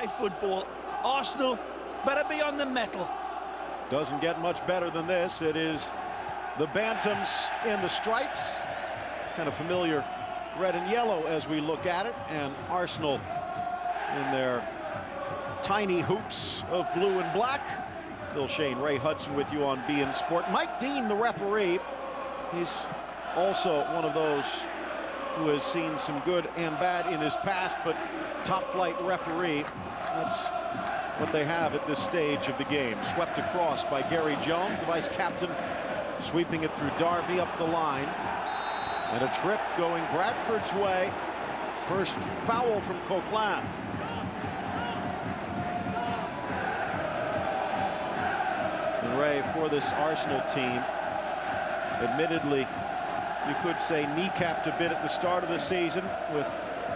football. Arsenal better be on the metal. Doesn't get much better than this. It is the Bantams in the stripes, kind of familiar red and yellow as we look at it, and Arsenal in their tiny hoops of blue and black. Phil Shane, Ray Hudson with you on beIN Sport. Mike Dean, the referee, he's also one of those who has seen some good and bad in his past, but top flight referee. That's what they have at this stage of the game. Swept across by Gary Jones, the vice captain, sweeping it through Darby up the line. And a trip going Bradford's way. First foul from Coquelin. And Ray, for this Arsenal team, admittedly, you could say kneecapped a bit at the start of the season with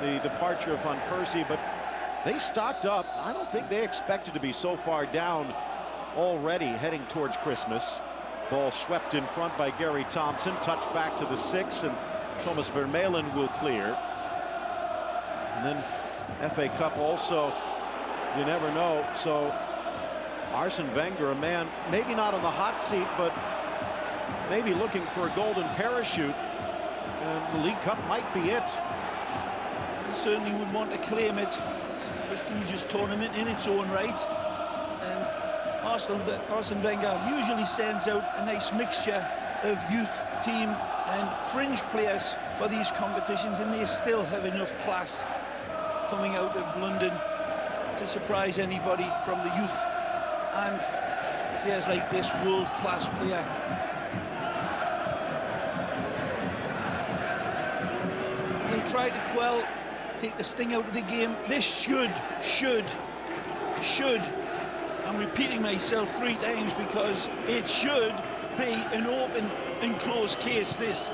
the departure of Van Persie, but they stocked up. I don't think they expected to be so far down already heading towards Christmas. Ball swept in front by Gary Thompson, touched back to the 6, and Thomas Vermeulen will clear. And then FA Cup also, you never know. So Arsene Wenger, a man maybe not on the hot seat, but maybe looking for a golden parachute, and the League Cup might be it. Certainly would want to claim it. It's a prestigious tournament in its own right, and Arsene Wenger usually sends out a nice mixture of youth team and fringe players for these competitions, and they still have enough class coming out of London to surprise anybody from the youth, and players like this world-class player. They'll try to quell, take the sting out of the game. This should, I'm repeating myself 3 times because it should be an open and closed case, this,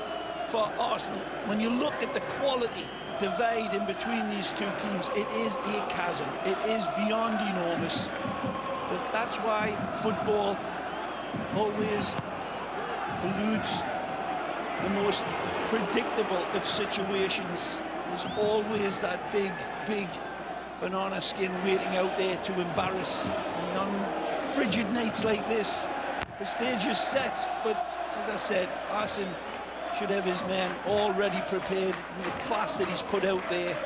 for Arsenal. When you look at the quality divide in between these two teams, it is a chasm. It is beyond enormous. But that's why football always eludes the most predictable of situations. There's always that big banana skin waiting out there to embarrass. And on frigid nights like this, the stage is set. But as I said, Arsene should have his men already prepared. And the class that he's put out there,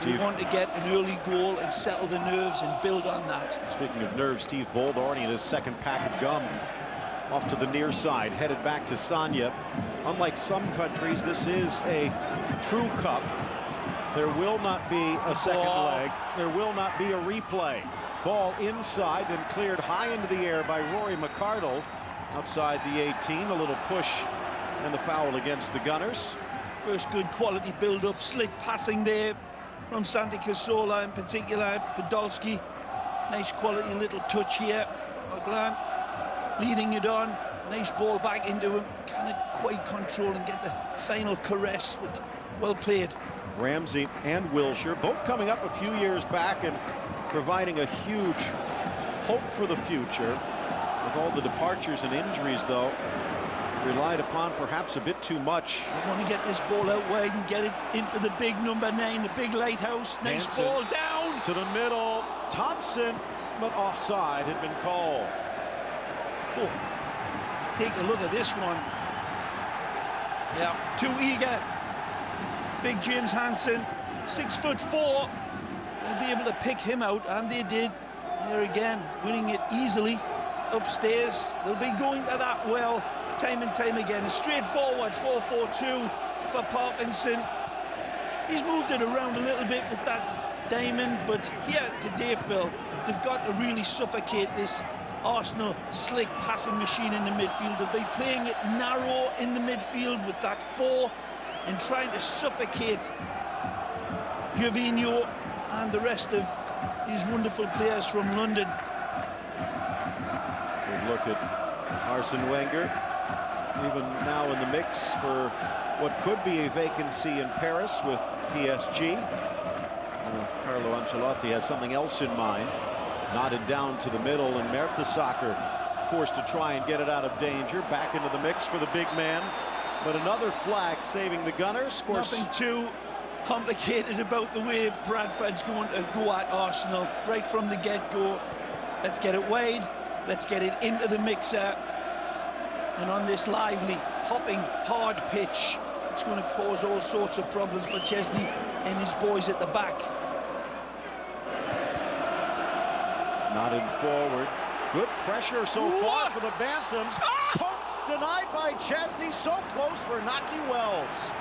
we want to get an early goal and settle the nerves and build on that. Speaking of nerves, Steve Bold already in his second pack of gum. Off to the near side, headed back to Sanya. Unlike some countries, this is a true cup. There will not be a second leg. There will not be a replay. Ball inside, then cleared high into the air by Rory McArdle. Outside the 18, a little push and the foul against the Gunners. First good quality build-up, slick passing there from Santi Cazorla in particular. Podolski, nice quality little touch here. Coquelin leading it on. Nice ball back into him. Cannot quite control and get the final caress, but well played. Ramsey and Wilshere both coming up a few years back and providing a huge hope for the future. With all the departures and injuries, though, relied upon perhaps a bit too much. They want to get this ball out wide and get it into the big number 9, the big lighthouse. Nice Hansen ball down to the middle. Thompson, but offside had been called. Oh, let's take a look at this one. Yeah, too eager. Big James Hansen, 6'4". They'll be able to pick him out, and they did. There again, winning it easily upstairs. They'll be going to that well time and time again. A straightforward 4-4-2 for Parkinson. He's moved it around a little bit with that diamond, but here today, Phil, they've got to really suffocate this Arsenal slick passing machine in the midfield. They'll be playing it narrow in the midfield with that 4 and trying to suffocate Gervinho and the rest of these wonderful players from London. Good look at Arsene Wenger, even now in the mix for what could be a vacancy in Paris with PSG. Carlo Ancelotti has something else in mind. Nodded down to the middle, and Mertesacker forced to try and get it out of danger. Back into the mix for the big man. But another flag saving the Gunners. Scores nothing too complicated about the way Bradford's going to go at Arsenal right from the get-go. Let's get it wide, let's get it into the mixer, and on this lively, hopping, hard pitch, it's going to cause all sorts of problems for Chesney and his boys at the back. Nodded forward. Good pressure so far for the Bantams. Pokes denied by Chesney. So close for Naki Wells.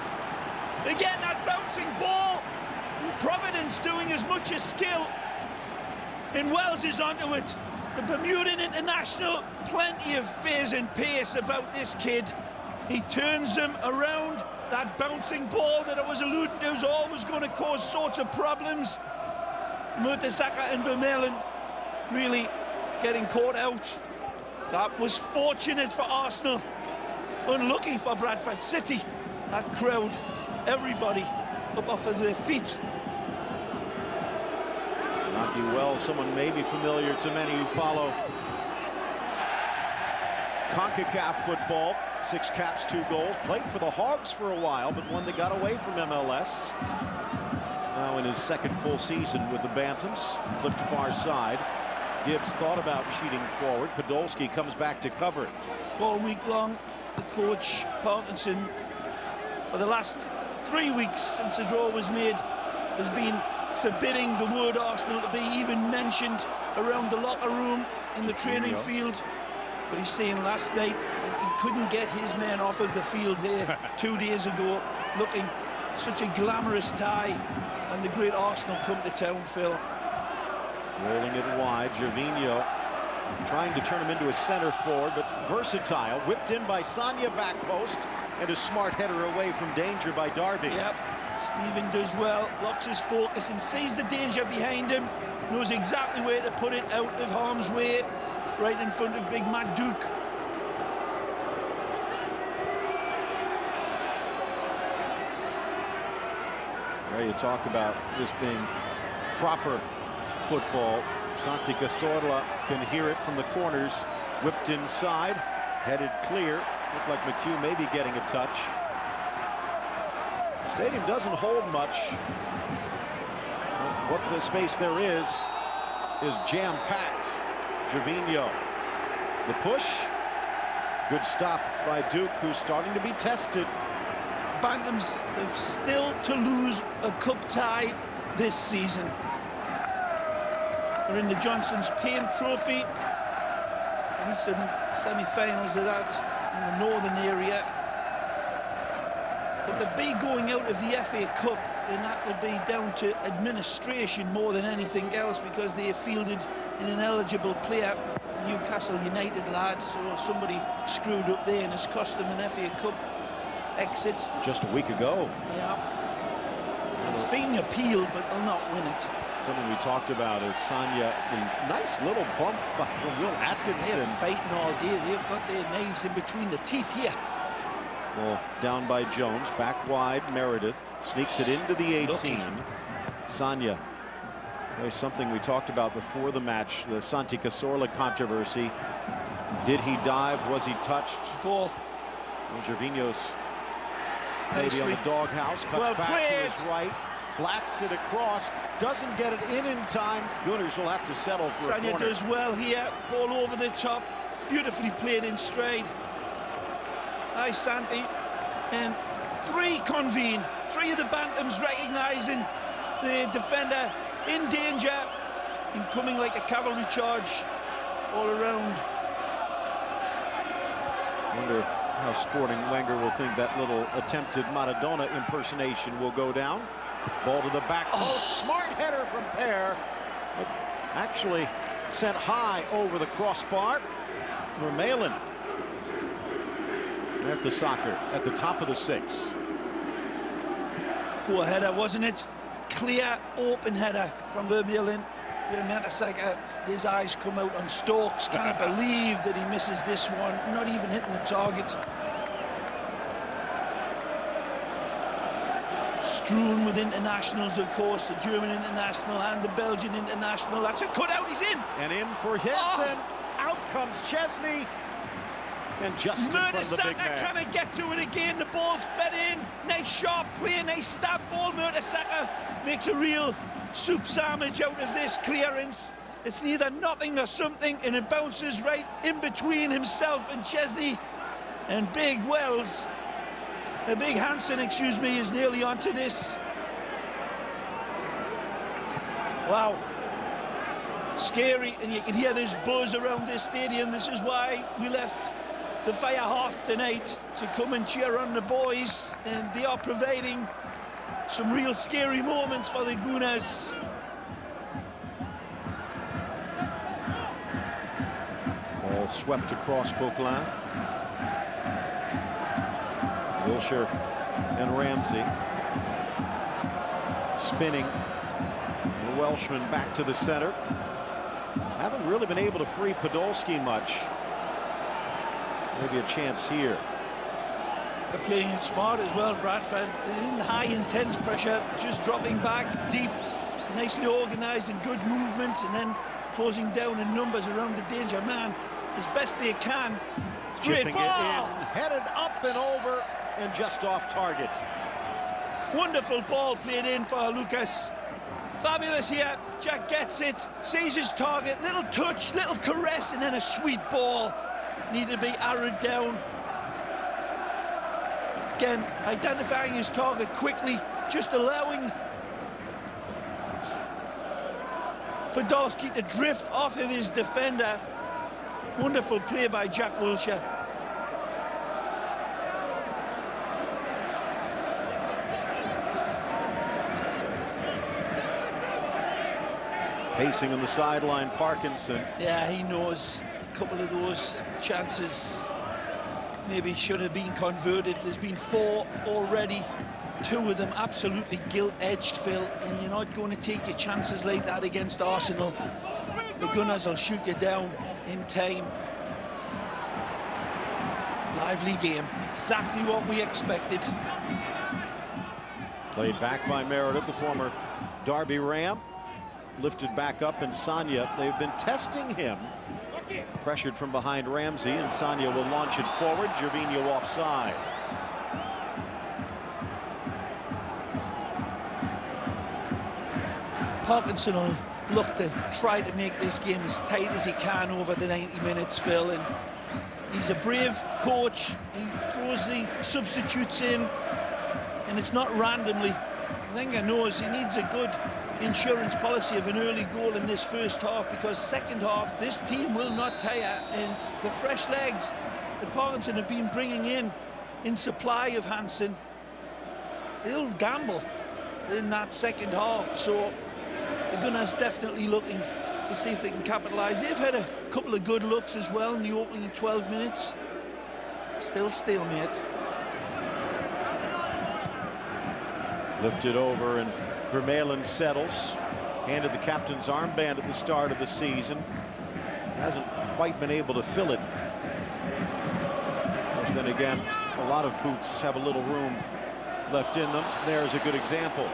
Again, that bouncing ball. Providence doing as much as skill. And Wells is onto it. The Bermudan international, plenty of fizz and pace about this kid. He turns them around. That bouncing ball that I was alluding to is always going to cause sorts of problems. Mertesacker and Vermeulen really getting caught out. That was fortunate for Arsenal. Unlucky for Bradford City. That crowd, everybody up off of their feet. Naki Wells, someone maybe familiar to many who follow CONCACAF football. 6 caps, 2 goals. Played for the Hogs for a while, but one that got away from MLS. Now in his second full season with the Bantams. Flipped far side. Gibbs thought about cheating forward. Podolski comes back to cover it. All week long, the coach, Parkinson, for the last 3 weeks since the draw was made, has been forbidding the word Arsenal to be even mentioned around the locker room, in the training field. But he's saying last night that he couldn't get his men off of the field here 2 days ago, looking such a glamorous tie, and the great Arsenal come to town, Phil. Rolling it wide, Gervinho trying to turn him into a center forward, but versatile. Whipped in by Sanya, back post, and a smart header away from danger by Darby. Yep, Stephen does well, locks his focus and sees the danger behind him, knows exactly where to put it out of harm's way, right in front of big Matt Duke. There you talk about this being proper football. Santi Cazorla can hear it from the corners. Whipped inside, headed clear. Looked like McHugh maybe getting a touch. The stadium doesn't hold much. What the space there is jam-packed. Gervinho, the push. Good stop by Duke, who's starting to be tested. Bantams have still to lose a cup tie this season. They're in the Johnson's Paint Trophy. Reached the semi-finals of that in the northern area. But they'll be going out of the FA Cup, and that will be down to administration more than anything else, because they have fielded an ineligible player, Newcastle United lad, so somebody screwed up there and has cost them an FA Cup exit. Just a week ago. Yeah. It's being appealed, but they'll not win it. Something we talked about is Sanya, the nice little bump from Will Atkinson. They're fighting all day. They've got their knives in between the teeth here. Well, down by Jones, back wide, Meredith sneaks it into the 18. Lucky. Sanya. There's something we talked about before the match, the Santi Cazorla controversy. Did he dive? Was he touched? Ball. Well, Gervinho's maybe on the doghouse, cuts Well back played. to his right, blasts it across, doesn't get it in time. Gunners will have to settle for a Sanya corner. does well here, ball over the top, beautifully played in stride. Hi, Santi. And 3 convene. 3 of the Bantams recognising the defender in danger and coming like a cavalry charge all around. Wonder how Sporting Wenger will think that little attempted Maradona impersonation will go down. Ball to the back post. Smart header from Pear. Actually sent high over the crossbar. Vermeulen. At the soccer at the top of the 6. Poor header, wasn't it? Clear, open header from Vermeulen. Mertesacker, his eyes come out on stalks. Can't believe that he misses this one. Not even hitting the target. Strewn with internationals, of course. The German international and the Belgian international. That's a cutout. He's in. And in for Henson. Out comes Chesney. And just in front of the big Mertesacker man. can't get to it again. The ball's fed in. Nice sharp play, nice stab ball. Mertesacker makes a real soup sandwich out of this clearance. It's neither nothing nor something, and it bounces right in between himself and Chesney. And Big Hansen, excuse me, is nearly onto this. Wow. Scary, and you can hear this buzz around this stadium. This is why we left the fire hearth tonight, to come and cheer on the boys, and they are providing some real scary moments for the Gunners. Ball swept across Coquelin. Wilshire and Ramsey spinning. The Welshman back to the center. Haven't really been able to free Podolski much. Maybe a chance here. They're playing it smart as well, Bradford. In high intense pressure, just dropping back deep, nicely organised and good movement, and then closing down in numbers around the danger man as best they can. Great Chipping ball! it in, headed up and over, and just off target. Wonderful ball played in for Lucas. Fabulous here. Jack gets it, sees his target, little touch, little caress, and then a sweet ball. Needed to be arrowed down. Again, identifying his target quickly, just allowing Podolski to drift off of his defender. Wonderful play by Jack Wilshere. Pacing on the sideline, Parkinson. Yeah, he knows a couple of those chances maybe should have been converted. There's been 4 already, 2 of them absolutely gilt-edged, Phil, and you're not going to take your chances like that against Arsenal. The Gunners will shoot you down in time. Lively game, exactly what we expected. Played back by Meredith, the former Derby Ram. Lifted back up, and Sonia, they've been testing him. Pressured from behind Ramsey, and Sonia will launch it forward. Gervinho offside. Parkinson will look to try to make this game as tight as he can over the 90 minutes, Phil, and he's a brave coach. He throws the substitutes in, and it's not randomly. Wenger knows he needs a good insurance policy of an early goal in this first half, because second half this team will not tire, and the fresh legs that Parkinson have been bringing in supply of Hansen, they'll gamble in that second half. So the Gunners definitely looking to see if they can capitalise. They've had a couple of good looks as well in the opening 12 minutes. Still stalemate. Lifted over, and Vermeulen settles. Handed the captain's armband at the start of the season. Hasn't quite been able to fill it. Of course, then again, a lot of boots have a little room left in them. There's a good example.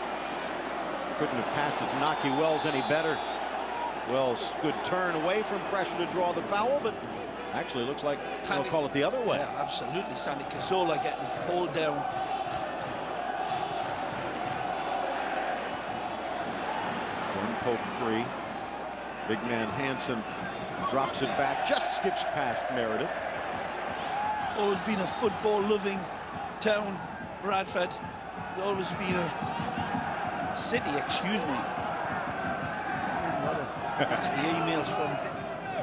Couldn't have passed it to Naki Wells any better. Wells, good turn away from pressure to draw the foul, but actually looks like they'll call it the other way. Yeah, absolutely. Sandy Cazorla getting pulled down. Poke free. Big man Hansen drops it back, just skips past Meredith. Always been a football-loving town, Bradford. Always been a city, excuse me. That's the emails from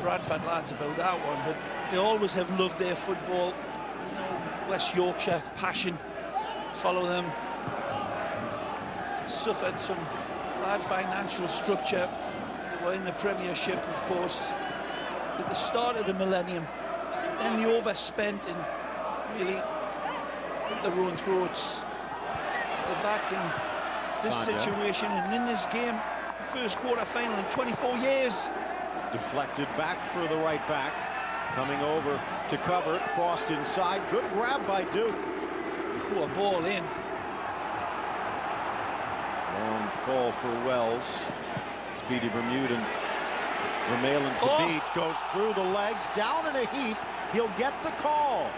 Bradford lads about that one, but they always have loved their football. You know, West Yorkshire passion. Follow them. Suffered some bad financial structure. They were in the Premiership, of course, at the start of the millennium. Then they overspent and really put their own throats. They're back in this situation and in this game, first quarter final in 24 years. Deflected back for the right back. Coming over to cover, crossed inside. Good grab by Duke. Poor ball in. Long ball for Wells. Speedy Bermudan. Vermeulen to beat. Goes through the legs, down in a heap. he'll get the call.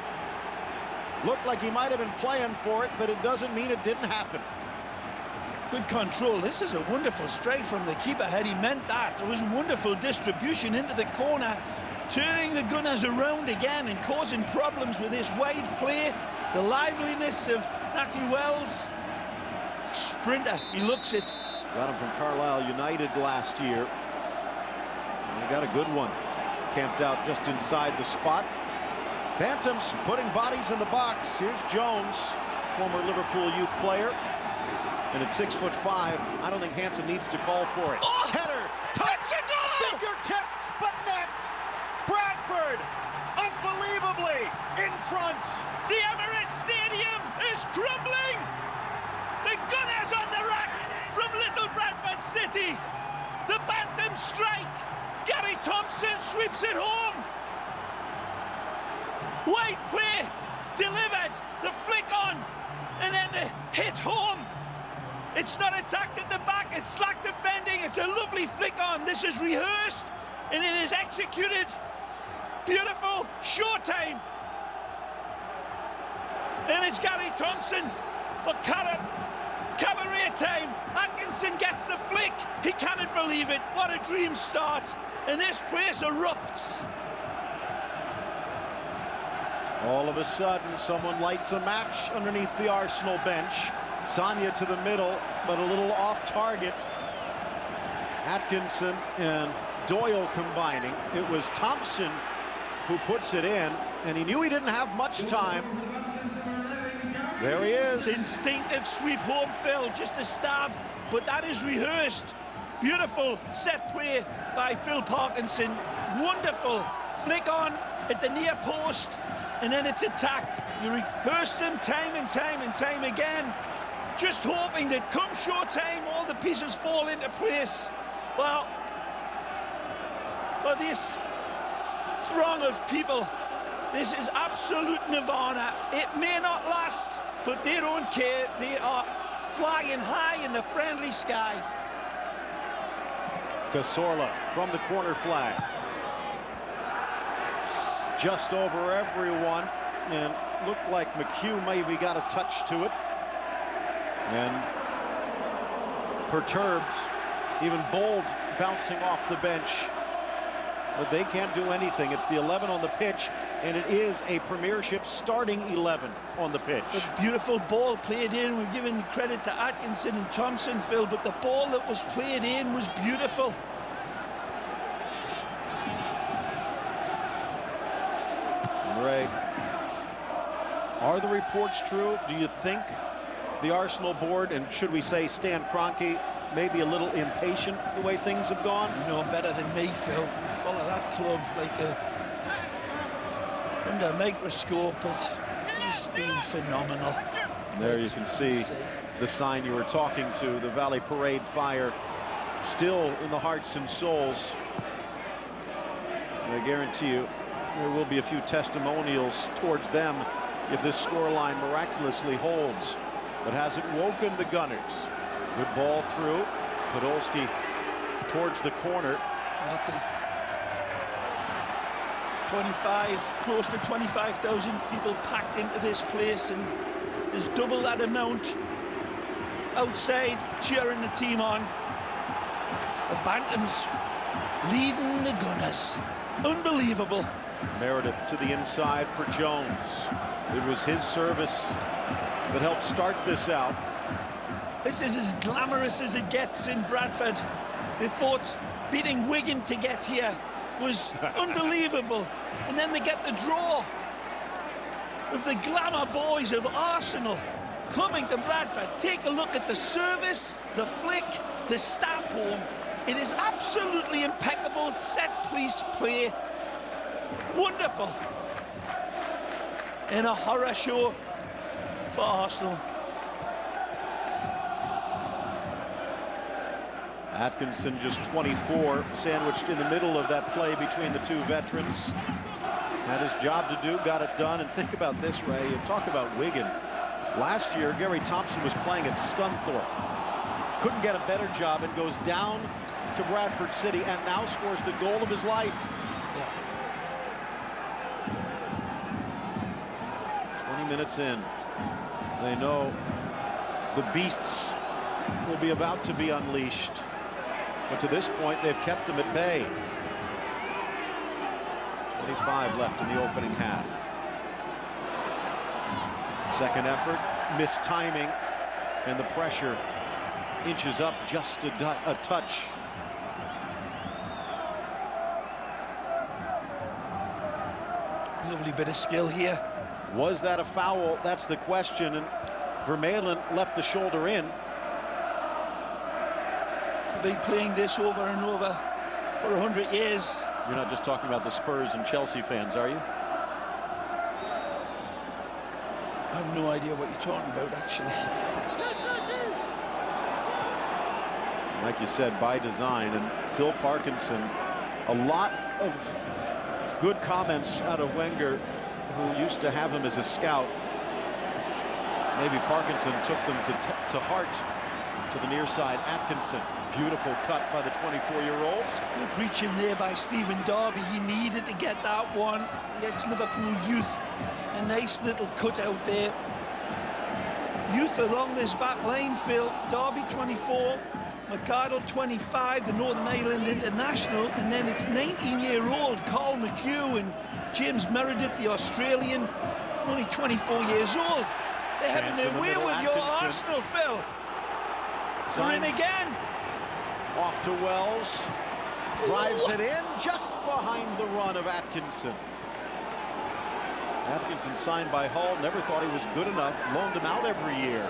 Looked like he might have been playing for it, but it doesn't mean it didn't happen. Good control. This is a wonderful strike from the keeper. Had he meant that, it was wonderful distribution into the corner, turning the Gunners around again and causing problems with this wide play. The liveliness of Naki Wells. Sprinter, he looks it. Got him from Carlisle United last year. And he got a good one. Camped out just inside the spot. Bantams putting bodies in the box. Here's Jones, former Liverpool youth player. And at 6'5", I don't think Hansen needs to call for it. Oh! Header, touch, fingertips, but net. Bradford, unbelievably in front. The Emirates Stadium is crumbling. The Gunners on the rack from Little Bradford City. The Bantam strike. Gary Thompson sweeps it home. Wide play, delivered, the flick on, and then the hit home. It's not attacked at the back, it's slack defending, it's a lovely flick on. This is rehearsed, and it is executed. Beautiful, short time. And it's Gary Thompson for cabaret time. Atkinson gets the flick. He cannot believe it. What a dream start. And this place erupts. All of a sudden, someone lights a match underneath the Arsenal bench. Sonia to the middle, but a little off target. Atkinson and Doyle combining. It was Thompson who puts it in, and he knew he didn't have much time. There he is. Instinctive sweep home, Phil, just a stab, but that is rehearsed. Beautiful set play by Phil Parkinson. Wonderful flick on at the near post, and then it's attacked. You rehearsed them time and time and time again, just hoping that come short time, all the pieces fall into place. Well, for this throng of people, this is absolute nirvana. It may not last, but they don't care. They are flying high in the friendly sky. Cazorla from the corner flag. Just over everyone, and looked like McHugh maybe got a touch to it. And perturbed, even Bold bouncing off the bench. But they can't do anything. It's the 11 on the pitch, and it is a Premiership starting 11 on the pitch. A beautiful ball played in. We're giving credit to Atkinson and Thompson, Phil, but the ball that was played in was beautiful. Ray, are the reports true? Do you think the Arsenal board, and should we say Stan Kroenke, maybe a little impatient the way things have gone? You know better than me, Phil. We follow that club like under a microscope, but he's been phenomenal. There you can see the sign you were talking to, the Valley Parade fire still in the hearts and souls. And I guarantee you there will be a few testimonials towards them if this scoreline miraculously holds. But has it woken the Gunners? Good ball through. Podolski towards the corner. Nothing. 25, close to 25,000 people packed into this place, and there's double that amount outside cheering the team on. The Bantams leading the Gunners. Unbelievable. Meredith to the inside for Jones. It was his service that helped start this out. This is as glamorous as it gets in Bradford. They thought beating Wigan to get here was unbelievable. And then they get the draw of the glamour boys of Arsenal coming to Bradford. Take a look at the service, the flick, the stab home. It is absolutely impeccable set-piece play. Wonderful. And a horror show for Arsenal. Atkinson just 24, sandwiched in the middle of that play between the two veterans. Had his job to do, got it done. And think about this, Ray, you talk about Wigan. Last year, Gary Thompson was playing at Scunthorpe. Couldn't get a better job and goes down to Bradford City and now scores the goal of his life. minutes in. They know the beasts will be about to be unleashed. But to this point, they've kept them at bay. 25 left in the opening half. Second effort, missed timing, and the pressure inches up just a touch. Lovely bit of skill here. Was that a foul? That's the question. And Vermeulen left the shoulder in. They've been playing this over and over for 100 years. You're not just talking about the Spurs and Chelsea fans, are you? I have no idea what you're talking about, actually. Like you said, by design. And Phil Parkinson, a lot of good comments out of Wenger, who used to have him as a scout. Maybe Parkinson took them to heart to the near side. Atkinson, beautiful cut by the 24-year-old. Good reach in there by Stephen Darby. He needed to get that one. The ex-Liverpool youth. A nice little cut out there. Youth along this back line, Phil. Darby 24, McArdle 25, the Northern Ireland international, and then it's 19-year-old Carl McHugh and James Meredith, the Australian, only 24 years old. They're having their way with your Arsenal, Phil. They're in again. Off to Wells. Drives it in just behind the run of Atkinson. Atkinson signed by Hull, never thought he was good enough, loaned him out every year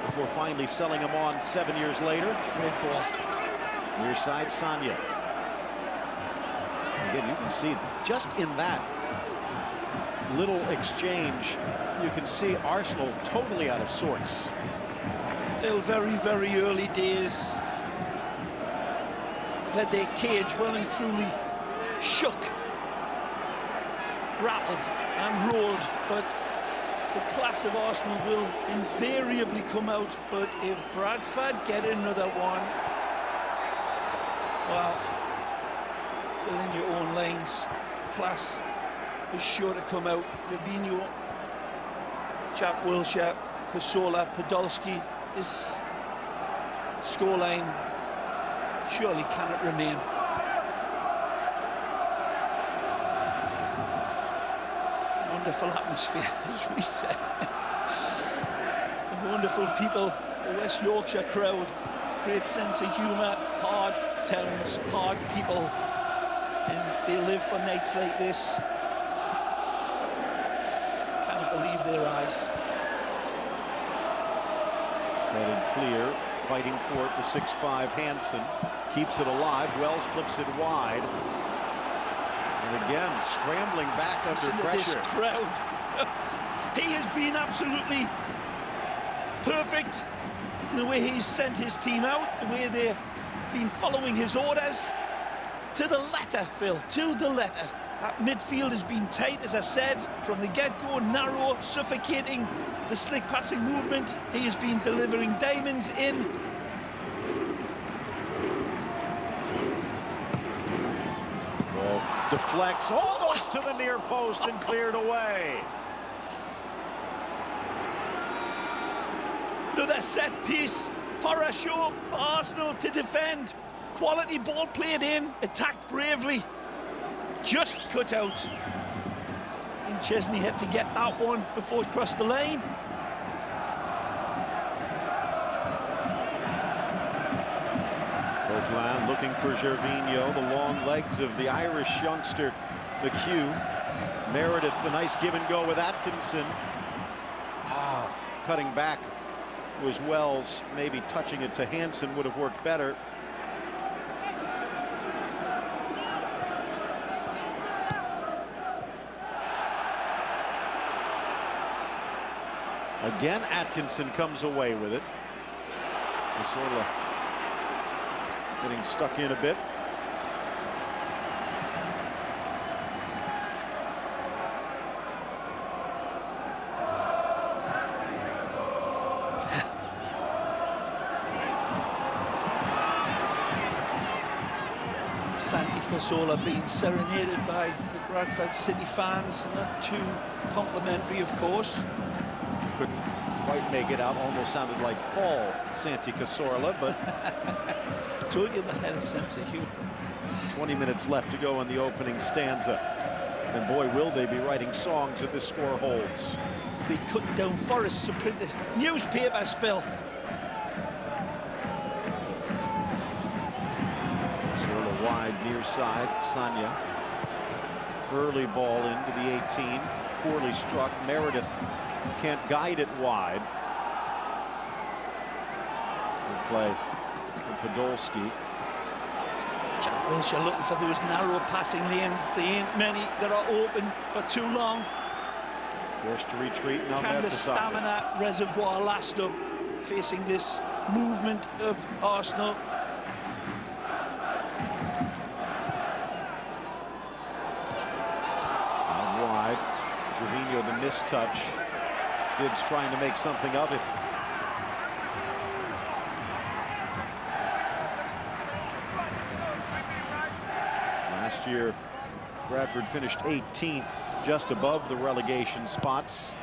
before finally selling him on 7 years later. Great ball. Near side, Sanya. Again, you can see just in that little exchange, you can see Arsenal totally out of sorts. Still very, very early days. They've had their cage well and truly shook, rattled and rolled, but the class of Arsenal will invariably come out. But if Bradford get another one, well, fill in your own lanes. Class is sure to come out. Jovino, Jack Wilshere, Cazorla, Podolski. This scoreline surely cannot remain. Wonderful atmosphere, as we said. Wonderful people, the West Yorkshire crowd. Great sense of humour, hard towns, hard people. And they live for nights like this. Cannot believe their eyes. Headed clear, fighting for it, the 6'5" Hansen. Keeps it alive, Wells flips it wide. And again, scrambling back under pressure. This crowd. He has been absolutely perfect in the way he's sent his team out, the way they've been following his orders. To the letter, Phil, to the letter. That midfield has been tight, as I said, from the get-go, narrow, suffocating the slick passing movement. He has been delivering diamonds in. Ball deflects almost to the near post and cleared away. Another set piece, horror show for Arsenal to defend. Quality ball played in, attacked bravely, just cut out. And Chesney had to get that one before it crossed the line. Coquelin looking for Gervinho, the long legs of the Irish youngster McHugh. Meredith, the nice give and go with Atkinson. Cutting back was Wells. Maybe touching it to Hansen would have worked better. Again, Atkinson comes away with it. Sort of getting stuck in a bit. Sandy Classola being serenaded by the Bradford City fans, not too complimentary, of course. Couldn't quite make it out, almost sounded like fall Santi Cazorla, but Told you they had a sense of humor. 20 minutes left to go in the opening stanza. And boy, will they be writing songs if this score holds. Be cutting down forests to print the newspapers, Phil. Sort of wide near side, Sanya. Early ball into the 18, poorly struck. Meredith can't guide it wide. Good play from Podolski. Jack Wilshere looking for those narrow passing lanes. There ain't many that are open for too long. Forced to retreat. Now Can the stamina reservoir last up facing this movement of Arsenal? Out wide. Trevino, the mistouch. Gibbs trying to make something of it. Last year, Bradford finished 18th, just above the relegation spots.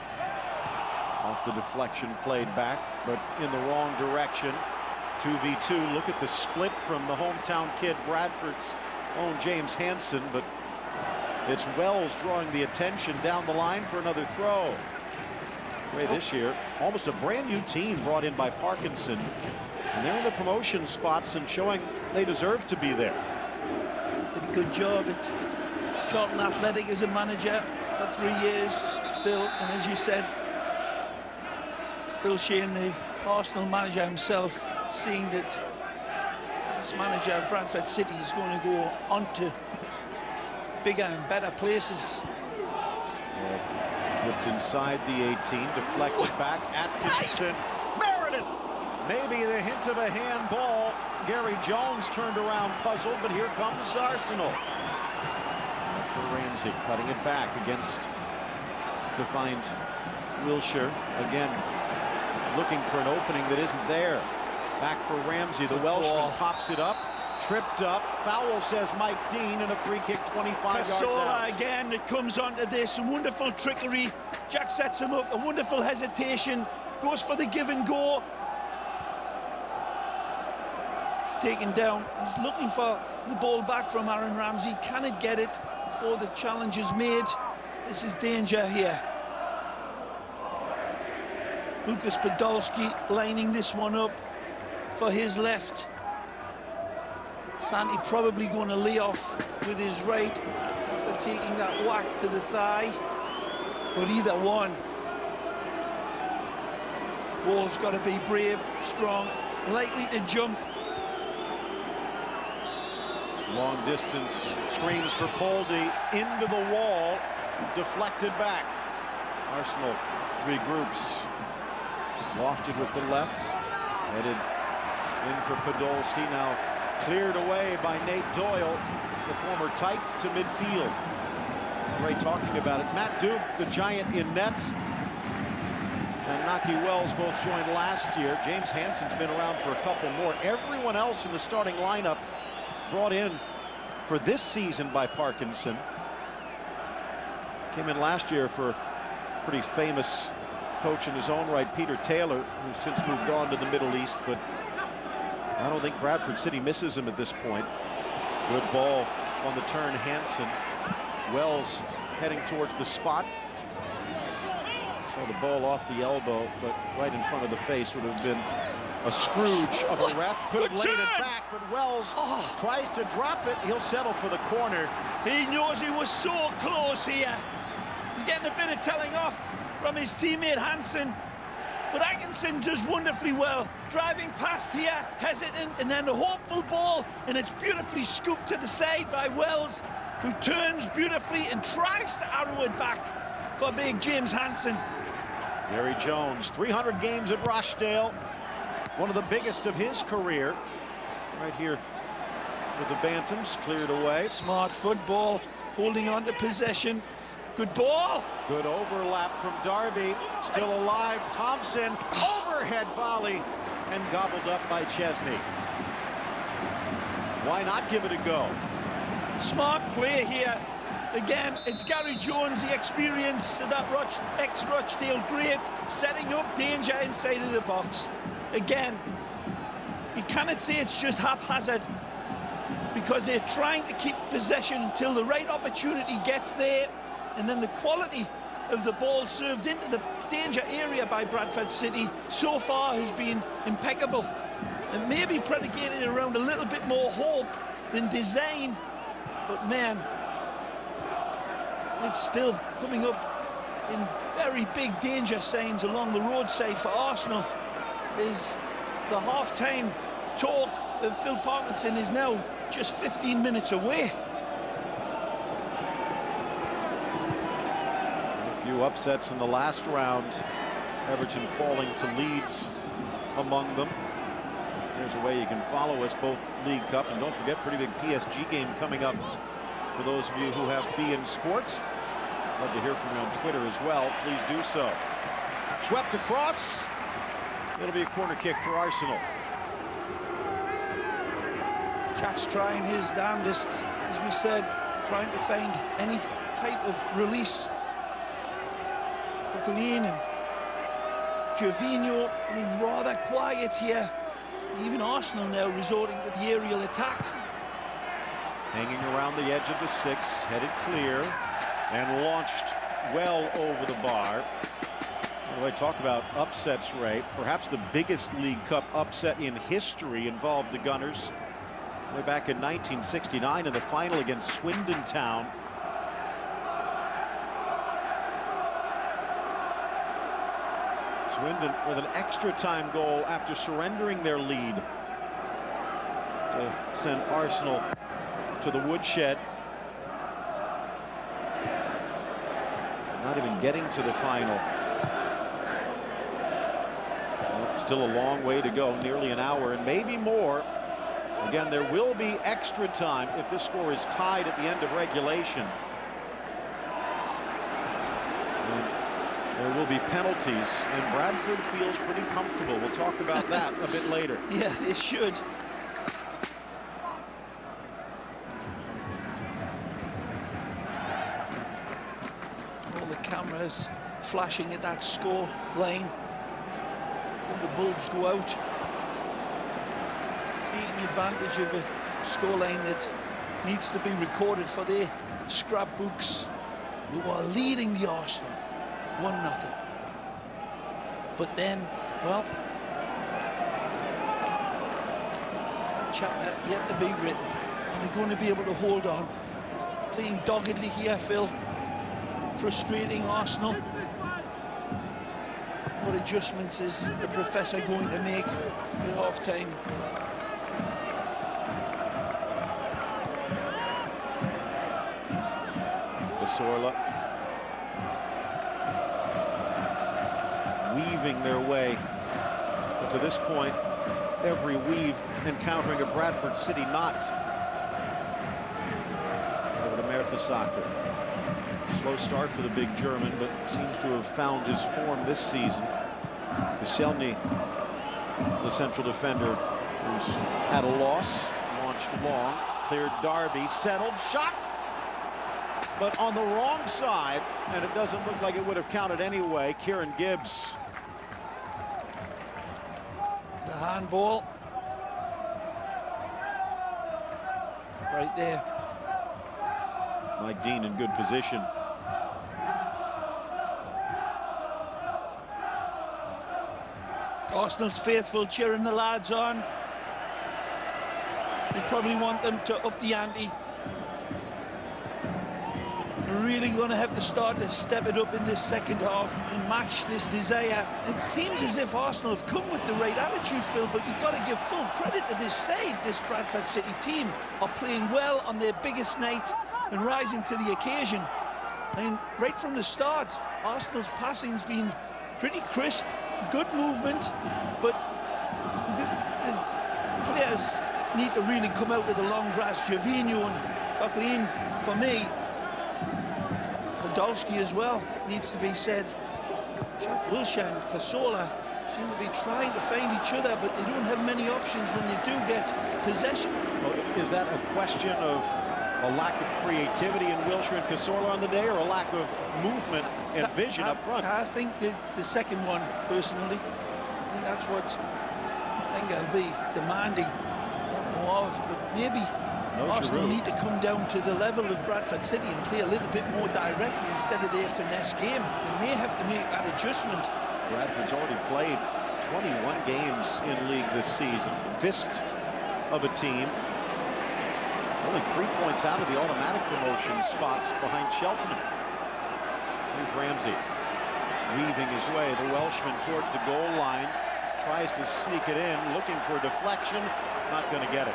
Off the deflection played back, but in the wrong direction. 2v2. Look at the split from the hometown kid, Bradford's own James Hansen, but it's Wells drawing the attention down the line for another throw. This year, almost a brand new team brought in by Parkinson, and they're in the promotion spots and showing they deserve to be there. Did a good job at Charlton Athletic as a manager for 3 years, Phil, and as you said, Phil Sheehan, the Arsenal manager himself, seeing that this manager of Bradford City is going to go on to bigger and better places. Whipped inside the 18, deflected back. Atkinson, Meredith, maybe the hint of a handball. Gary Jones turned around puzzled, but here comes Arsenal. And for Ramsey, cutting it back against to find Wilshere again, looking for an opening that isn't there. Back for Ramsey, the Welshman pops it up. Tripped up, foul, says Mike Dean, and a free kick 25 yards out. Again, it comes onto this wonderful trickery. Jack sets him up, a wonderful hesitation, goes for the give and go. It's taken down. He's looking for the ball back from Aaron Ramsey. Can it get it before the challenge is made? This is danger here. Lucas Podolski lining this one up for his left. Santi probably going to lay off with his right after taking that whack to the thigh. But either one. Wall's got to be brave, strong, likely to jump. Long distance screams for Poldy into the wall, deflected back. Arsenal regroups. Lofted with the left, headed in for Podolski, now cleared away by Nate Doyle, the former Tyke, to midfield. Ray talking about it. Matt Duke, the giant in net, and Naki Wells both joined last year. James Hansen's been around for a couple more. Everyone else in the starting lineup brought in for this season by Parkinson. Came in last year for a pretty famous coach in his own right, Peter Taylor, who's since moved on to the Middle East, but I don't think Bradford City misses him at this point. Good ball on the turn, Hansen. Wells heading towards the spot. Saw the ball off the elbow, but right in front of the face would have been a Scrooge of a ref. Could have laid it back, but Wells tries to drop it. He'll settle for the corner. He knows he was so close here. He's getting a bit of telling off from his teammate Hansen. But Atkinson does wonderfully well. Driving past here, hesitant, and then the hopeful ball, and it's beautifully scooped to the side by Wells, who turns beautifully and tries to arrow it back for big James Hansen. Gary Jones, 300 games at Rochdale, one of the biggest of his career. Right here with the Bantams, cleared away. Smart football, holding on to possession. Good ball. Good overlap from Darby. Still alive. Thompson. Overhead volley. And gobbled up by Chesney. Why not give it a go? Smart play here. Again, it's Gary Jones, the experience of that ex-Rochdale great, setting up danger inside of the box. Again, you cannot say it's just haphazard, because they're trying to keep possession until the right opportunity gets there, and then the quality of the ball served into the danger area by Bradford City so far has been impeccable. It may be predicated around a little bit more hope than design, but man, it's still coming up in very big danger signs along the roadside for Arsenal. Is the half-time talk of Phil Parkinson is now just 15 minutes away. A few upsets in the last round. Everton falling to Leeds among them. There's a way you can follow us both League Cup, and don't forget, pretty big PSG game coming up for those of you who have beIN Sports. Love to hear from you on Twitter as well. Please do so. Swept across. It'll be a corner kick for Arsenal. Jack's trying his damnedest, as we said, trying to find any type of release. Coquelin and Gervinho, I mean, rather quiet here. Even Arsenal now resorting to the aerial attack. Hanging around the edge of the 6, headed clear, and launched well over the bar. By the way, talk about upsets, Ray. Perhaps the biggest League Cup upset in history involved the Gunners way back in 1969 in the final against Swindon Town. Swindon with an extra time goal after surrendering their lead to send Arsenal to the woodshed. Not even getting to the final. Well, still a long way to go, nearly an hour and maybe more. Again, there will be extra time if this score is tied at the end of regulation. There will be penalties, and Bradford feels pretty comfortable. We'll talk about that a bit later. Yeah, they should. All the cameras flashing at that score line until the bulbs go out. Taking advantage of a scoreline that needs to be recorded for their scrapbooks, who are leading the Arsenal 1-0. But then, well, that chapter yet to be written. Are they going to be able to hold on? Playing doggedly here, Phil. Frustrating Arsenal. What adjustments is the professor going to make at half-time? Cazorla weaving their way, but to this point, every weave encountering a Bradford City knot. Over to Mertesacker. Slow start for the big German, but seems to have found his form this season. Koscielny, the central defender, who's at a loss, launched long, cleared Darby, settled, shot, but on the wrong side, and it doesn't look like it would have counted anyway. Kieran Gibbs. The handball. Right there. Mike Dean in good position. Arsenal's faithful cheering the lads on. They probably want them to up the ante. They're really going to have to start to step it up in this second half and match this desire. It seems as if Arsenal have come with the right attitude, Phil, but you've got to give full credit to this side. This Bradford City team are playing well on their biggest night and rising to the occasion. And right from the start, Arsenal's passing's been pretty crisp, good movement, but players need to really come out of the long grass. Gervinho and Coquelin, for me, Podolski as well, needs to be said. Jack Wilshere and Cazorla seem to be trying to find each other, but they don't have many options when they do get possession. Well, is that a question of A lack of creativity in Wilshere and Cazorla on the day, or a lack of movement and vision up front? I think the second one, personally. I think that's what Wenger will be demanding more of. But maybe Arsenal need to come down to the level of Bradford City and play a little bit more directly instead of their finesse game. They may have to make that adjustment. Bradford's already played 21 games in league this season. Fist of a team. Only 3 points out of the automatic promotion spots behind Cheltenham. Here's Ramsey weaving his way. The Welshman towards the goal line. Tries to sneak it in, looking for a deflection. Not going to get it.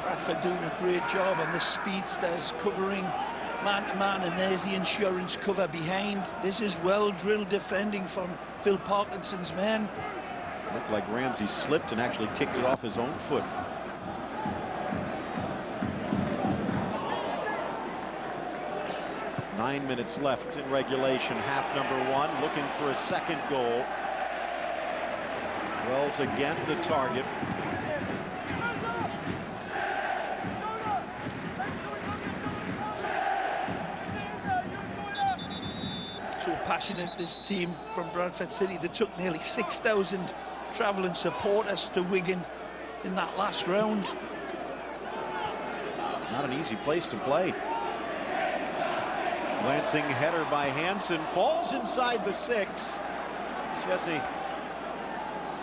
Bradford doing a great job on the speedsters, covering man-to-man, and there's the insurance cover behind. This is well-drilled defending from Phil Parkinson's men. Looked like Ramsey slipped and actually kicked it off his own foot. Nine minutes left in regulation, half number one, looking for a second goal. Wells again the target. So passionate, this team from Bradford City. They took nearly 6,000 travelling supporters to Wigan in that last round. Not an easy place to play. Glancing header by Hansen, falls inside the 6. Chesney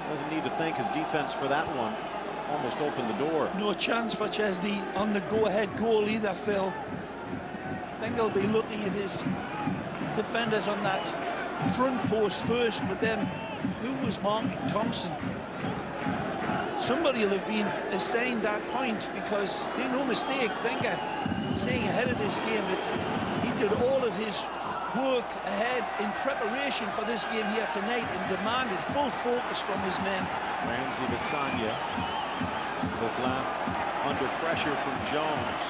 doesn't need to thank his defense for that one. Almost opened the door. No chance for Chesney on the go-ahead goal either, Phil. Wenger will be looking at his defenders on that front post first, but then who was marking Thompson? Somebody will have been assigned that point, because make no mistake, Wenger saying ahead of this game that he did all of his work ahead in preparation for this game here tonight and demanded full focus from his men. Ramsey to Sanya. Coquelin under pressure from Jones.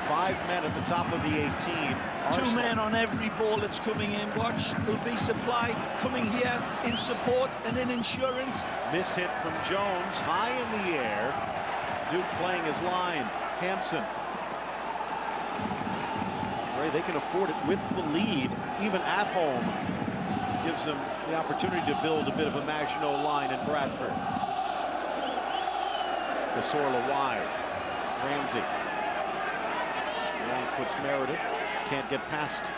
5 men at the top of the 18. Arsenal. 2 men on every ball that's coming in. Watch, there'll be supply coming here in support and in insurance. Miss hit from Jones, high in the air. Duke playing his line. Hansen. Ray, they can afford it with the lead, even at home. Gives them the opportunity to build a bit of a Maginot line in Bradford. Cazorla wide. Ramsey. Long foots Meredith. Can't get past.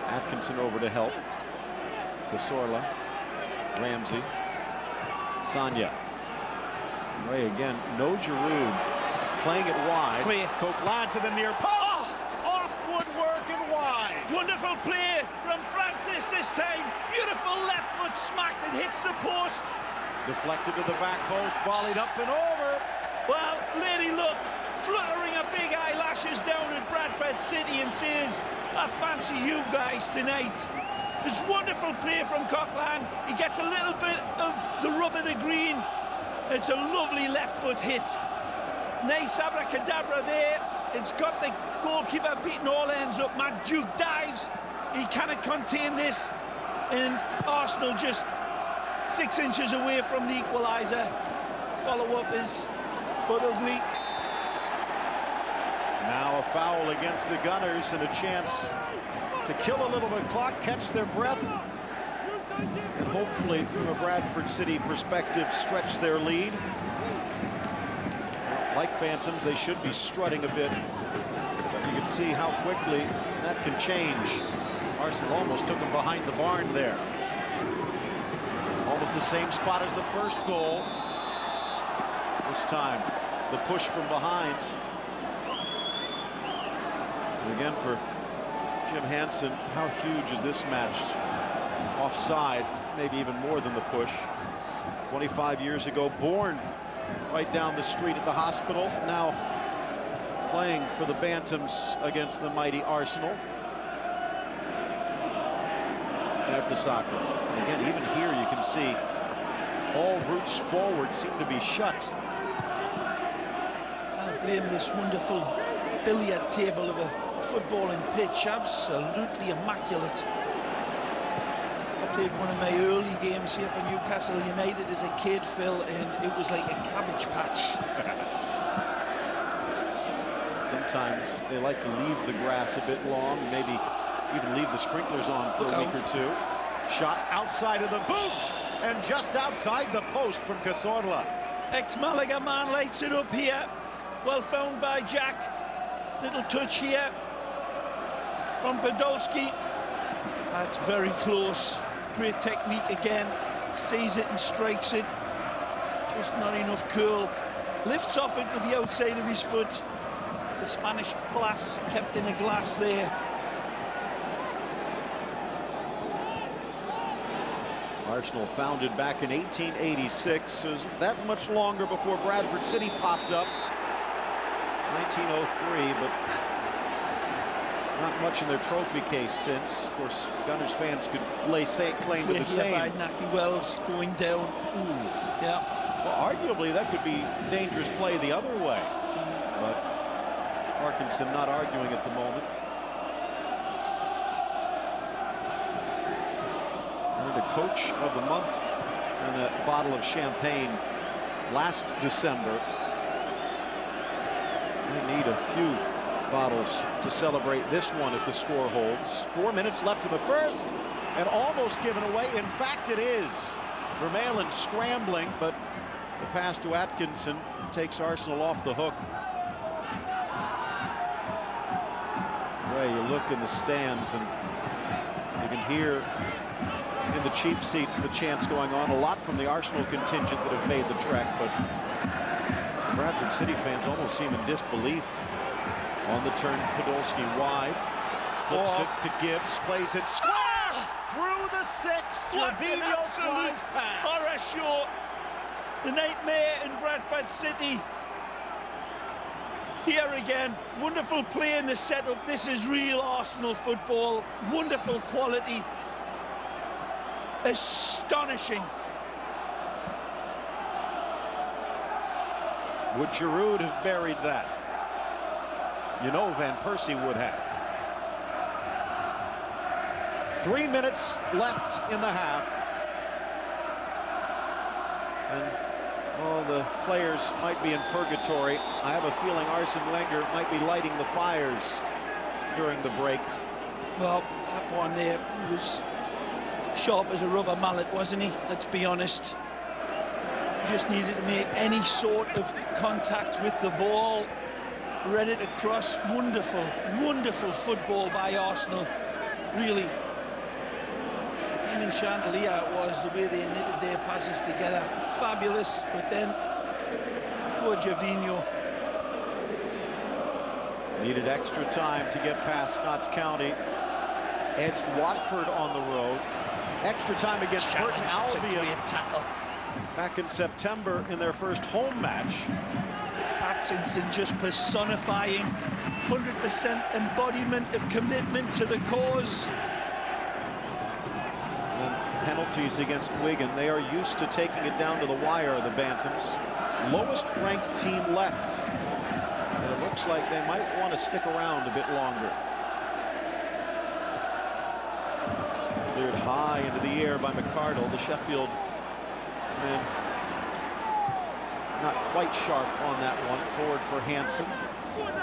Atkinson over to help. Cazorla. Ramsey. Sanya. Ray again. No Giroud. Playing it wide. Coquelin to the near post. Oh! Off woodwork and wide. Wonderful play from Francis this time. Beautiful left foot smack that hits the post. Deflected to the back post. Volleyed up and over. Well, Lady Luck fluttering her big eyelashes down at Bradford City and says, I fancy you guys tonight. It's wonderful play from Coquelin. He gets a little bit of the rub of the green. It's a lovely left foot hit. Nice abracadabra there. It's got the goalkeeper beating all ends up. Matt Duke dives. He cannot contain this. And Arsenal just 6 inches away from the equaliser. Follow-up is but ugly. Now a foul against the Gunners and a chance to kill a little bit of clock, catch their breath, and hopefully, from a Bradford City perspective, stretch their lead. Like Bantams, they should be strutting a bit. You can see how quickly that can change. Arsenal almost took them behind the barn there. Almost the same spot as the first goal. This time, the push from behind. And again, for Jim Hansen, how huge is this match? Offside, maybe even more than the push. 25 years ago, born right down the street at the hospital, now playing for the Bantams against the mighty Arsenal. After soccer. And again, even here you can see all routes forward seem to be shut. Can't blame this wonderful billiard table of a footballing pitch. Absolutely immaculate. A played one of my early games here for Newcastle United as a kid, Phil, and it was like a cabbage patch. Sometimes they like to leave the grass a bit long, maybe even leave the sprinklers on for a week or two. Shot outside of the boot and just outside the post from Cazorla. Ex-Malaga man lights it up here. Well found by Jack. Little touch here from Podolski. That's very close. Great technique again. Sees it and strikes it. Just not enough curl. Lifts off it with the outside of his foot. The Spanish class kept in a glass there. Arsenal founded back in 1886. It was that much longer before Bradford City popped up. 1903, but not much in their trophy case since. Of course, Gunners fans could lay claim to the same. By Naki Wells going down. Ooh. Yeah. Well, arguably that could be dangerous play the other way, but Parkinson not arguing at the moment. Earned a Coach of the Month and a bottle of champagne last December. They need a few bottles to celebrate this one if the score holds. 4 minutes left in the first, and almost given away. In fact, it is. Vermaelen scrambling, but the pass to Atkinson takes Arsenal off the hook. Ray, you look in the stands and you can hear in the cheap seats the chants going on. A lot from the Arsenal contingent that have made the trek, but Bradford City fans almost seem in disbelief. On the turn, Podolski wide, flips it to Gibbs, plays it square through the six. Jorginho flies past. Horror show. The nightmare in Bradford City. Here again, wonderful play in the setup. This is real Arsenal football. Wonderful quality. Astonishing. Would Giroud have buried that? You know Van Persie would have. 3 minutes left in the half. And oh, the players might be in purgatory. I have a feeling Arsene Wenger might be lighting the fires during the break. Well, that one there, he was sharp as a rubber mallet, wasn't he? Let's be honest. He just needed to make any sort of contact with the ball. Read it across. Wonderful, wonderful football by Arsenal. Really. Even Chandelier it was, the way they knitted their passes together. Fabulous, but then poor Jorginho. Needed extra time to get past Notts County. Edged Watford on the road. Extra time against Burton Albion. Tackle. Back in September in their first home match. Atkinson just personifying 100% embodiment of commitment to the cause. And penalties against Wigan. They are used to taking it down to the wire, the Bantams. Lowest ranked team left. And it looks like they might want to stick around a bit longer. Cleared high into the air by McCardle. The Sheffield man not quite sharp on that one. Forward for Hansen.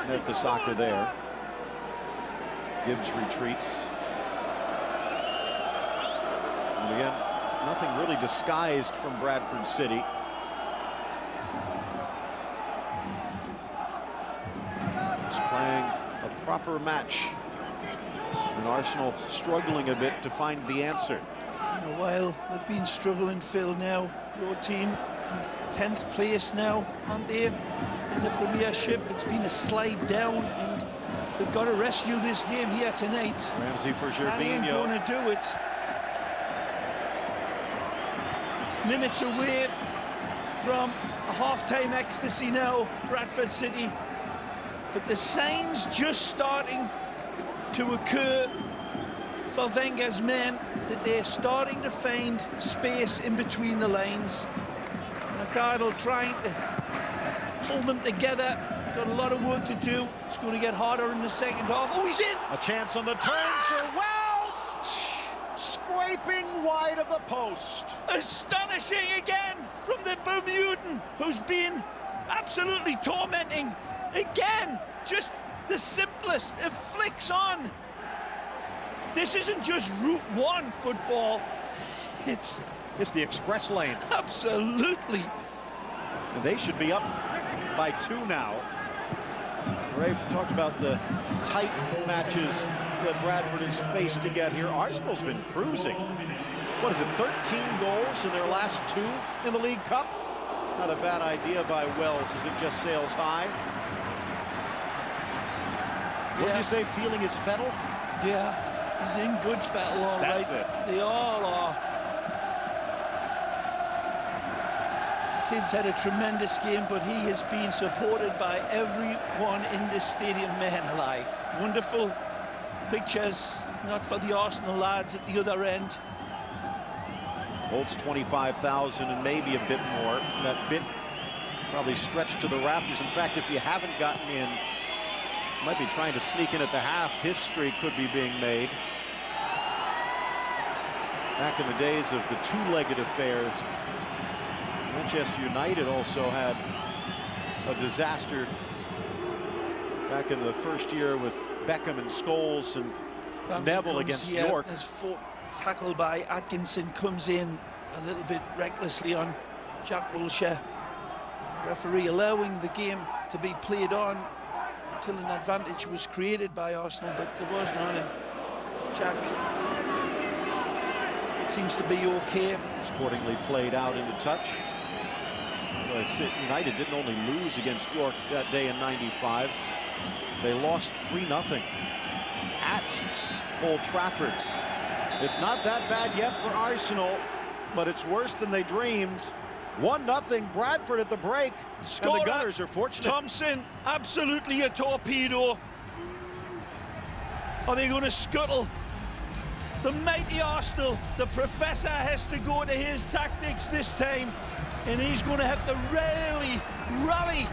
There's the soccer there. Gibbs retreats. And again, nothing really disguised from Bradford City. Just playing a proper match. And Arsenal struggling a bit to find the answer. In a while, they've been struggling, Phil, now. Your team, 10th place now, aren't they, in the Premiership? It's been a slide down, and they've got to rescue this game here tonight. Ramsey for They ain't Jorginho. going to do it. Minutes away from a half-time ecstasy now, Bradford City. But the signs just starting to occur for Wenger's men that they're starting to find space in between the lines. McCardle trying to hold them together. Got a lot of work to do. It's going to get harder in the second half. Oh, he's in! A chance on the turn for Wells! Scraped scraping wide of the post. Astonishing again from the Bermudan, who's been absolutely tormenting. Again, just the simplest. It flicks on. This isn't just Route 1 football. It's the express lane. Absolutely. And they should be up by 2 now. Rafe talked about the tight matches that Bradford has faced to get here. Arsenal's been cruising. What is it, 13 goals in their last 2 in the League Cup? Not a bad idea by Wells as it just sails high. What did you say, feeling his fettle? Yeah, he's in good fettle, all right. That's it. They all are. Kid's had a tremendous game, but he has been supported by everyone in this stadium, man alive. Wonderful pictures, not for the Arsenal lads at the other end. Holds 25,000 and maybe a bit more. That bit probably stretched to the rafters. In fact, if you haven't gotten in, might be trying to sneak in at the half. History could be being made. Back in the days of the two-legged affairs, Manchester United also had a disaster back in the first year with Beckham and Scholes and Ramsey Neville against York. His tackle by Atkinson comes in a little bit recklessly on Jack Wilshere. Referee allowing the game to be played on until an advantage was created by Arsenal, but there was none, and Jack seems to be okay. Sportingly played out into touch. United didn't only lose against York that day in '95. They lost 3-0 at Old Trafford. It's not that bad yet for Arsenal, but it's worse than they dreamed. 1-0 Bradford at the break. And the Gunners are fortunate. Thompson, absolutely a torpedo. Are they going to scuttle the mighty Arsenal? The professor has to go to his tactics this time, and he's going to have to really rally